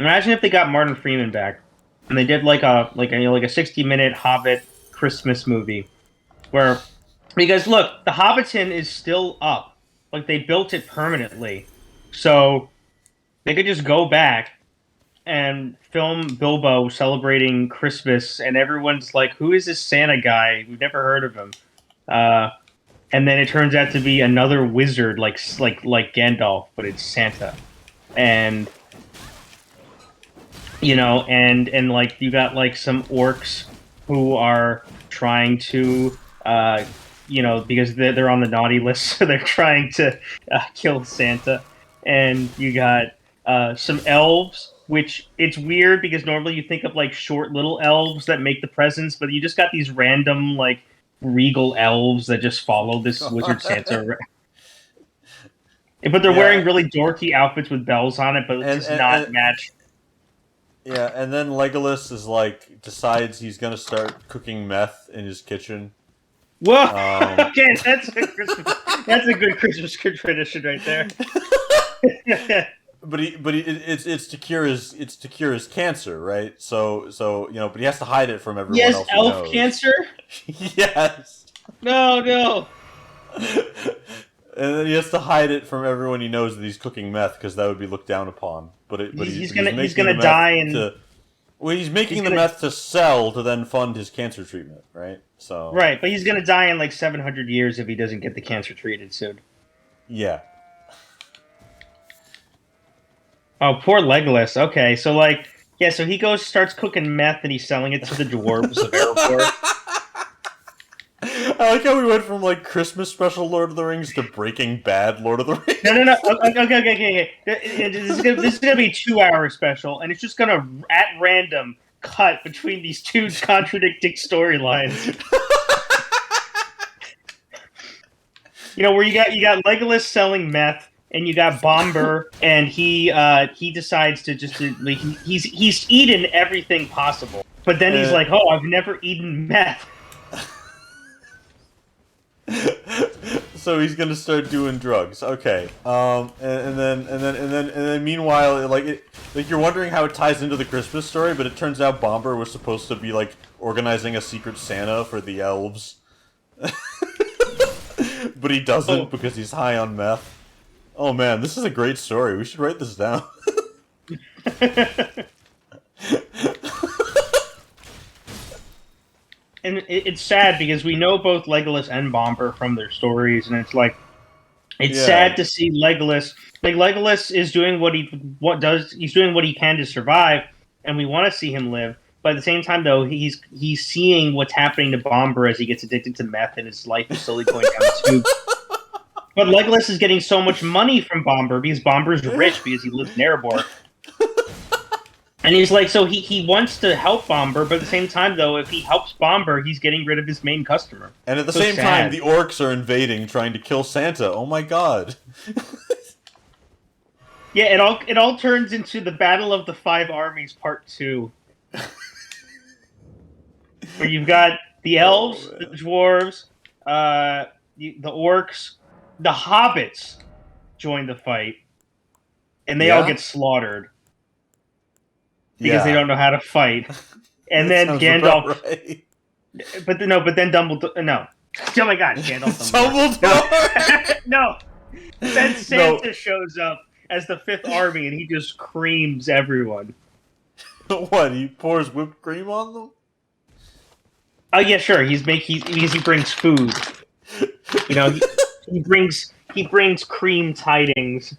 Imagine if they got Martin Freeman back and they did like a 60-minute Hobbit Christmas movie where because look, the Hobbiton is still up. Like they built it permanently. So they could just go back and film Bilbo celebrating Christmas and everyone's like, "Who is this Santa guy? We've never heard of him." Uh and then it turns out to be another wizard like Gandalf, but it's Santa. And and like you got like some orcs who are trying to because they're on the naughty list, so they're trying to kill Santa. And you got some elves, which it's weird because normally you think of like short little elves that make the presents, but you just got these random like regal elves that just follow this wizard Santa. But they're wearing really dorky outfits with bells on it, but it does not match. Yeah, and then Legolas is like decides he's gonna start cooking meth in his kitchen. Whoa! Okay, that's a good Christmas tradition right there. But it's to cure his cancer, right? So but he has to hide it from everyone Yes, else. elf cancer. Yes. No. And then he has to hide it from everyone he knows that he's cooking meth because that would be looked down upon. He's gonna die and he's making the meth to sell to then fund his cancer treatment, right? So right, but he's gonna die in like 700 years if he doesn't get the cancer treated soon. Yeah. Oh, poor Legolas. Okay, so so he starts cooking meth and he's selling it to the dwarves of Erebor. I like how we went from like Christmas special Lord of the Rings to Breaking Bad Lord of the Rings. No. Okay. This is gonna be a 2-hour special, and it's just gonna at random cut between these two contradicting storylines. Where you got Legolas selling meth, and you got Bomber, and he decides he's eaten everything possible, but then he's like, "Oh, I've never eaten meth." So he's gonna start doing drugs. Okay. And then meanwhile, like you're wondering how it ties into the Christmas story, but it turns out Bomber was supposed to be like organizing a secret Santa for the elves. But he doesn't because he's high on meth. Oh man, this is a great story. We should write this down. And it's sad because we know both Legolas and Bomber from their stories, and it's sad to see Legolas. Like Legolas is doing he's doing what he can to survive, and we want to see him live. But at the same time, though, he's seeing what's happening to Bomber as he gets addicted to meth, and his life is slowly going down the tube. But Legolas is getting so much money from Bomber because Bomber's rich because he lives in Erebor. And he's like, so he wants to help Bomber, but at the same time, though, if he helps Bomber, he's getting rid of his main customer. And at the same time, the orcs are invading, trying to kill Santa. Oh my god. Yeah, it all turns into the Battle of the Five Armies Part 2. Where you've got the elves, the dwarves, the orcs, the hobbits join the fight, and they all get slaughtered. Because they don't know how to fight. And then Gandalf... Right. But then Dumbledore... No. Oh my god, Gandalf. Dumbledore! No. Then Santa shows up as the Fifth Army and he just creams everyone. What, he pours whipped cream on them? Oh yeah, sure. Because he brings food. He brings cream tidings